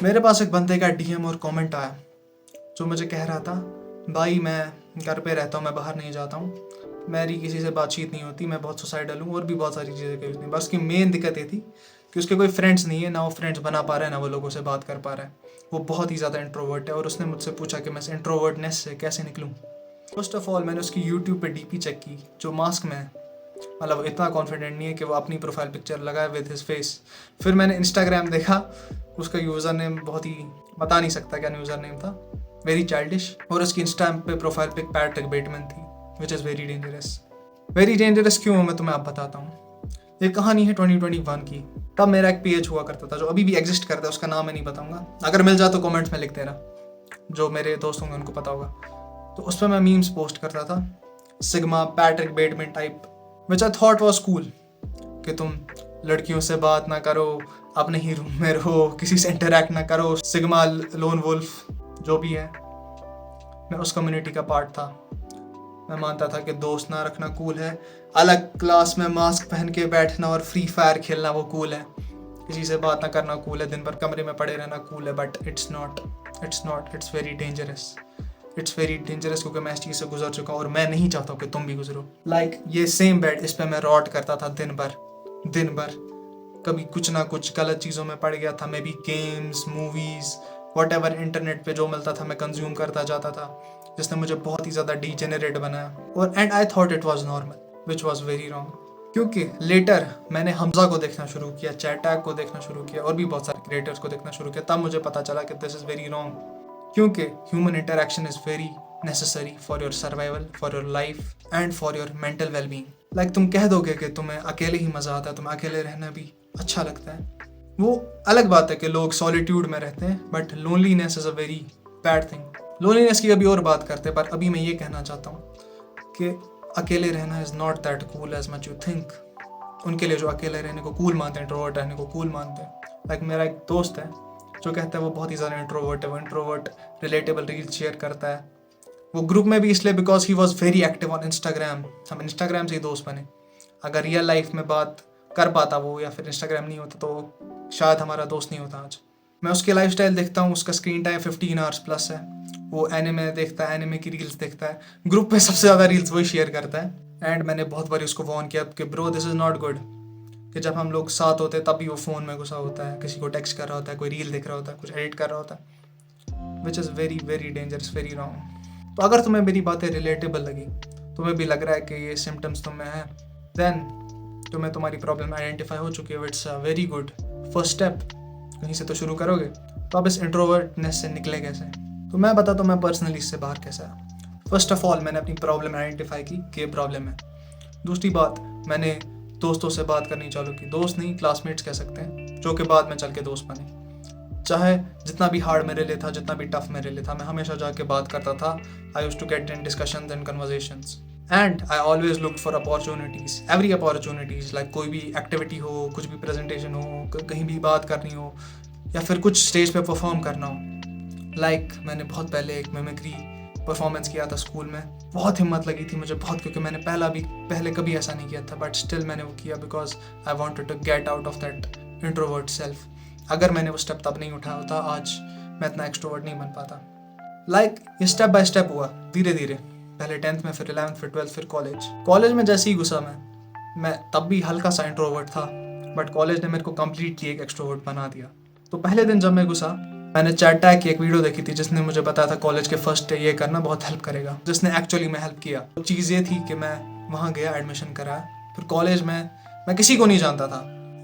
मेरे पास एक बंदे का डीएम और कमेंट आया जो मुझे कह रहा था, भाई मैं घर पे रहता हूँ, मैं बाहर नहीं जाता हूँ, मेरी किसी से बातचीत नहीं होती, मैं बहुत सुसाइडल हूँ और भी बहुत सारी चीज़ें कही उसने। बस उसकी मेन दिक्कत ये थी कि उसके कोई फ्रेंड्स नहीं है, ना वो फ्रेंड्स बना पा रहा है, ना वो लोगों से बात कर पा रहा है। वो बहुत ही ज़्यादा इंट्रोवर्ट है और उसने मुझसे पूछा कि मैं इस इंट्रोवर्टनेस से कैसे निकलूँ। फर्स्ट ऑफ ऑल मैंने उसकी यूट्यूब पे डीपी चेक की जो मास्क में है, मतलब इतना कॉन्फिडेंट नहीं है कि वो अपनी प्रोफाइल पिक्चर लगाए विद हिज फेस। फिर मैंने इंस्टाग्राम देखा, उसका यूज़र नेम बहुत ही बता नहीं सकता क्या यूज़र नेम था, वेरी चाइल्डिश, और उसकी इंस्टा पे प्रोफाइल पिक पैट्रिक बेटमैन थी, which is very dangerous. Very dangerous क्यों मैं तुम्हें अब बताता हूँ। ये कहानी है 2021 की। तब मेरा एक पेज हुआ करता था जो अभी भी एग्जिस्ट करता है, उसका नाम मैं नहीं बताऊंगा, अगर मिल जाए तो कमेंट्स में लिख देना, जो मेरे दोस्त होंगे उनको पता होगा। तो उस पर मैं मीम्स पोस्ट करता था, sigma Patrick Bateman type, which I thought was cool, कि तुम लड़कियों से बात ना करो, अपने ही रूम में रहो, किसी से इंटरेक्ट ना करो, सिग्मा लोन वुल्फ जो भी है। मैं उस कम्युनिटी का पार्ट था। मैं मानता था कि दोस्त ना रखना कूल है, अलग क्लास में मास्क पहन के बैठना और फ्री फायर खेलना वो कूल है, किसी से बात ना करना कूल है, दिन भर कमरे में पड़े रहना कूल है। But it's not, it's very dangerous, क्योंकि मैं इस चीज़ से गुजर चुका हूँ और मैं नहीं चाहता हूँ कि तुम भी गुजरो। लाइक ये सेम बेड, इस पर मैं रॉट करता था दिन भर, कभी कुछ ना कुछ गलत चीज़ों में पड़ गया था, may be games, movies, what ever, internet पे जो मिलता था मैं कंज्यूम करता जाता था, जिसने मुझे बहुत ही ज़्यादा डीजेनरेट बनाया। और and I thought it was normal, which was very wrong. क्योंकि लेटर मैंने हमजा को देखना शुरू किया, चैटैग को देखना शुरू किया और भी बहुत सारे क्रिएटर्स को देखना शुरू किया, तब मुझे पता चला कि दिस इज़ वेरी रॉन्ग। क्योंकि human interaction is very necessary for your survival, for your life and for your mental wellbeing. Like तुम कह दोगे कि तुम्हें अकेले ही मज़ा आता है, तुम्हें अकेले रहना भी अच्छा लगता है, वो अलग बात है कि लोग सॉलिट्यूड में रहते हैं, but loneliness is a very bad thing. Loneliness की अभी और बात करते हैं, पर अभी मैं ये कहना चाहता हूँ कि अकेले रहना is not that cool as much you think. उनके लिए जो अकेले रहने को कूल मानते हैं, इंट्रोवर्ट रहने को कूल मानते हैं। लाइक मेरा एक दोस्त है जो कहता है वो बहुत ही ज़्यादा इंट्रोवर्ट है, वो इंट्रोवर्ट रिलेटेबल रील्स शेयर करता है, वो ग्रुप में भी इसलिए because he was very active on Instagram. हम इंस्टाग्राम से ही दोस्त बने, अगर रियल लाइफ में बात कर पाता वो, या फिर इंस्टाग्राम नहीं होता तो शायद हमारा दोस्त नहीं होता आज। मैं उसकी लाइफस्टाइल देखता हूँ, उसका स्क्रीन टाइम 15 आवर्स प्लस है, वो एनिमे देखता है, एनिमे की रील्स देखता है, ग्रुप पे सबसे ज़्यादा रील्स वही शेयर करता है। एंड मैंने बहुत बार उसको वॉर्न किया कि bro this is not good, कि जब हम लोग साथ होते हैं तब भी वो फ़ोन में घुसा होता है, किसी को टेक्स्ट कर रहा होता है, कोई रील देख रहा होता है, कुछ एडिट कर रहा होता है, which is very very dangerous, very wrong. तो अगर तुम्हें मेरी बातें रिलेटेबल लगी, तुम्हें भी लग रहा है कि ये सिम्टम्स तुम्हें हैं, देन तुम्हें तुम्हारी प्रॉब्लम आइडेंटिफाई हो चुकी है, it's a very good first step. कहीं से तो शुरू करोगे। तो अब इस इंट्रोवर्टनेस से निकले कैसे, तो मैं बताता हूँ मैं पर्सनली इससे बाहर कैसे आया। फर्स्ट ऑफ ऑल मैंने अपनी प्रॉब्लम आइडेंटिफाई की कि प्रॉब्लम है। दूसरी बात, मैंने दोस्तों से बात करनी चालू की, दोस्त नहीं क्लासमेट्स कह सकते हैं, जो कि बाद में चल के दोस्त बने। चाहे जितना भी हार्ड मेरे लिए था, जितना भी टफ मेरे लिए था, मैं हमेशा जाके बात करता था। I used to get in discussions and conversations and I always looked for opportunities, every opportunities, like कोई भी एक्टिविटी हो, कुछ भी प्रेजेंटेशन हो, कहीं भी बात करनी हो, या फिर कुछ स्टेज पे परफॉर्म करना हो। लाइक मैंने बहुत पहले एक मिमिक्री परफॉर्मेंस किया था स्कूल में, बहुत हिम्मत लगी थी मुझे बहुत, क्योंकि मैंने पहले कभी ऐसा नहीं किया था, बट स्टिल मैंने वो किया because I wanted to get out of that introvert self. अगर मैंने वो स्टेप तब नहीं उठाया होता, आज मैं इतना एक्सट्रोवर्ट नहीं बन पाता। लाइक ये स्टेप बाय स्टेप हुआ, धीरे धीरे, पहले 10th में, फिर 11th, फिर 12th, फिर कॉलेज में जैसे ही घुसा मैं तब भी हल्का सा इंट्रोवर्ट था, बट कॉलेज ने मेरे को कम्प्लीटली एक एक्सट्रोवर्ट बना दिया। तो पहले दिन जब मैं घुसा, मैंने चैटैग की एक वीडियो देखी थी जिसने मुझे बताया था कॉलेज के फर्स्ट डे ये करना बहुत हेल्प करेगा, जिसने एक्चुअली में हेल्प किया। तो चीज़ ये थी कि मैं वहाँ गया, एडमिशन कराया, फिर कॉलेज में मैं किसी को नहीं जानता था,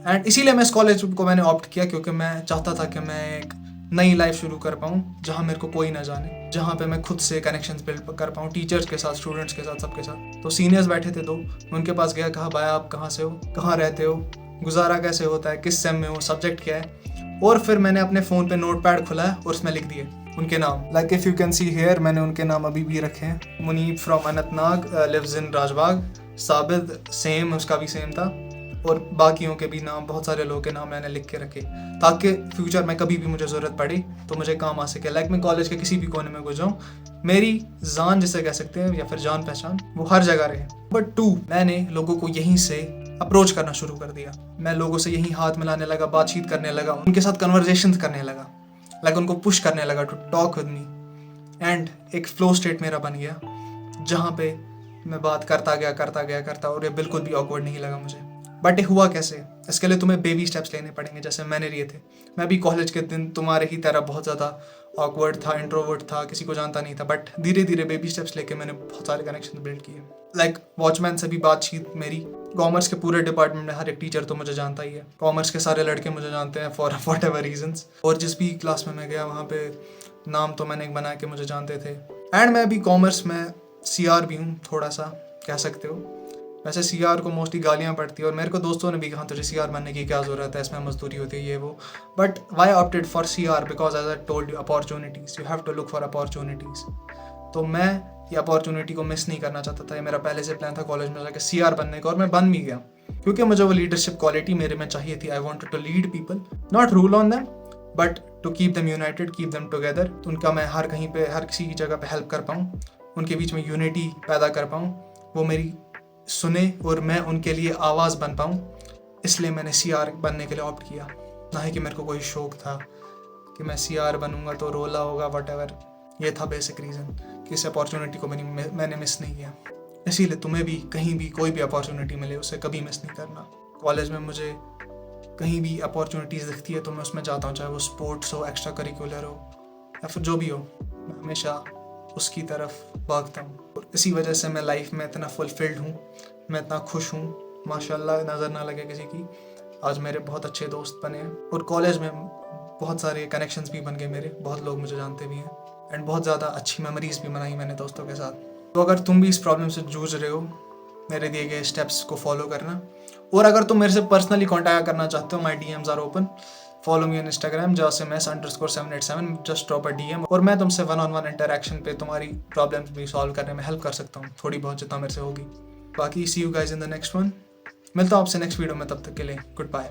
एंड इसीलिए मैं इस कॉलेज को मैंने ऑप्ट किया, क्योंकि मैं चाहता था कि मैं एक नई लाइफ शुरू कर पाऊँ जहाँ मेरे को कोई ना जाने, जहाँ पे मैं खुद से कनेक्शंस बिल्ड कर पाऊँ, टीचर्स के साथ, स्टूडेंट्स के साथ, सबके साथ। तो सीनियर्स बैठे थे 2, उनके पास गया, कहा भाई आप कहाँ से हो, कहाँ रहते हो, गुजारा कैसे होता है, किस सेम में हो, सब्जेक्ट क्या है, और फिर मैंने अपने फ़ोन पे नोटपैड खुलाया और उसमें लिख दिए उनके नाम। Like if you can see here, मैंने उनके नाम अभी भी रखे हैं। Munib from Anantnag, lives in Rajbagh. Sabid same, उसका भी सेम था, और बाकियों के भी नाम, बहुत सारे लोगों के नाम मैंने लिख के रखे, ताकि फ्यूचर में कभी भी मुझे ज़रूरत पड़े तो मुझे काम आ सके। लाइक मैं कॉलेज के किसी भी कोने में घुस जाऊँ, मेरी जान जिसे कह सकते हैं, या फिर जान पहचान, वो हर जगह रहे। बट 2, मैंने लोगों को यहीं से अप्रोच करना शुरू कर दिया। मैं लोगों से यहीं हाथ मिलाने लगा, बातचीत करने लगा, उनके साथ कन्वर्सेशन करने लगा। लाइक उनको पुश करने लगा to talk with me and एक फ्लो स्टेट मेरा बन गया जहाँ पे मैं बात करता गया और ये बिल्कुल भी ऑकवर्ड नहीं लगा मुझे। बट ये हुआ कैसे, इसके लिए तुम्हें बेबी स्टेप्स लेने पड़ेंगे जैसे मैंने लिए थे। मैं भी कॉलेज के दिन तुम्हारे ही तरह बहुत ज़्यादा ऑकवर्ड था, इंट्रोवर्ट था, किसी को जानता नहीं था, बट धीरे धीरे बेबी स्टेप्स लेके मैंने बहुत सारे कनेक्शन बिल्ड किए। लाइक वॉचमैन से भी बातचीत मेरी, कॉमर्स के पूरे डिपार्टमेंट में हर एक टीचर तो मुझे जानता ही है, कॉमर्स के सारे लड़के मुझे जानते हैं फॉर वॉट एवर रीजन्स, और जिस भी क्लास में मैं गया वहाँ पे नाम तो मैंने एक बना के मुझे जानते थे। एंड मैं भी कॉमर्स में CR भी हूँ, थोड़ा सा कह सकते हो। वैसे CR को मोस्टली गालियाँ पड़ती है और मेरे को दोस्तों ने भी कहा तुझे CR बनने की क्या ज़रूरत है, इसमें मजदूरी होती है ये वो, but why opted for CR because as I told you opportunities, you have to look for opportunities. तो मैं ये अपॉर्चुनिटी को मिस नहीं करना चाहता था। ये मेरा पहले से प्लान था कॉलेज में जाकर CR बनने का, और मैं बन भी गया क्योंकि मुझे वो लीडरशिप क्वालिटी मेरे में चाहिए थी। I wanted to lead people, not rule on them, but to keep them united, keep them together. उनका मैं हर कहीं पे, हर किसी की जगह पे हेल्प कर पाऊँ, उनके बीच में यूनिटी पैदा कर पाऊँ, वो मेरी सुने और मैं उनके लिए आवाज़ बन पाऊँ। इसलिए मैंने CR बनने के लिए ऑप्ट किया, ना ही कि मेरे को कोई शौक था कि मैं CR बनूंगा तो रोला होगा वट। ये था बेसिक रीज़न कि इस अपॉर्चुनिटी को मैंने मिस नहीं किया। इसीलिए तुम्हें भी कहीं भी कोई भी अपॉर्चुनिटी मिले उसे कभी मिस नहीं करना। कॉलेज में मुझे कहीं भी अपॉर्चुनिटीज़ दिखती है तो मैं उसमें जाता हूँ, चाहे वो स्पोर्ट्स हो, एक्स्ट्रा करिकुलर हो या फिर जो भी हो, मैं हमेशा उसकी तरफ भागता हूँ। और इसी वजह से मैं लाइफ में इतना फुलफिल्ड हूँ, मैं इतना खुश हूँ, माशाल्लाह नज़र ना लगे किसी की। आज मेरे बहुत अच्छे दोस्त बने हैं और कॉलेज में बहुत सारे कनेक्शंस भी बन गए मेरे, बहुत लोग मुझे जानते भी हैं एंड बहुत ज़्यादा अच्छी मेमोरीज भी बनाई मैंने दोस्तों के साथ। तो अगर तुम भी इस प्रॉब्लम से जूझ रहे हो, मेरे दिए गए स्टेप्स को फॉलो करना। और अगर तुम मेरे से पर्सनली कॉन्टैक्ट करना चाहते हो, my DMs are open, follow me on Instagram jasim_787, just drop a DM और मैं तुमसे 1-on-1 इंटरेक्शन पे तुम्हारी प्रॉब्लम्स भी सॉल्व करने में हेल्प कर सकता हूँ, थोड़ी बहुत जितना मेरे से होगी। बाकी see you guys in the next one. मिलता हूँ आपसे नेक्स्ट वीडियो में, तब तक के लिए गुड बाय।